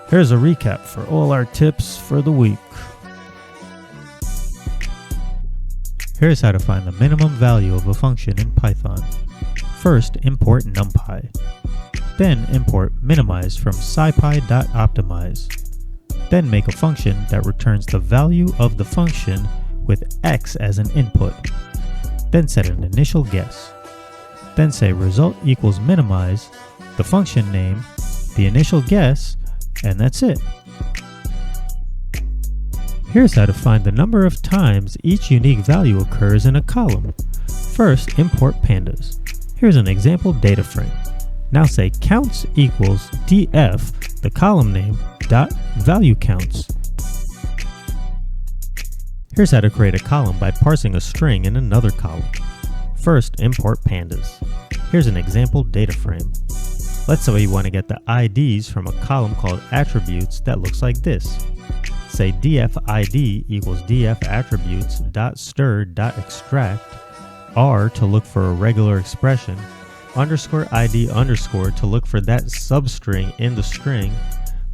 Here's a recap for all our tips for the week. Here's how to find the minimum value of a function in Python. First, import numpy. Then import minimize from scipy.optimize. Then make a function that returns the value of the function with x as an input. Then set an initial guess. Then say result equals minimize, the function name, the initial guess, and that's it. Here's how to find the number of times each unique value occurs in a column. First, import pandas. Here's an example data frame. Now say counts equals df, the column name, dot value counts. Here's how to create a column by parsing a string in another column. First, import pandas. Here's an example data frame. Let's say we want to get the IDs from a column called attributes that looks like this. Say df_id equals df_attributes.stir.extract, r to look for a regular expression, _id_ to look for that substring in the string,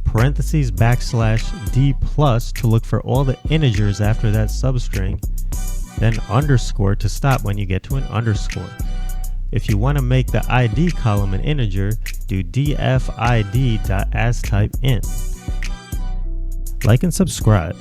parentheses \d plus to look for all the integers after that substring, then underscore to stop when you get to an underscore. If you want to make the id column an integer, do df_id.asTypeInt. Like and subscribe.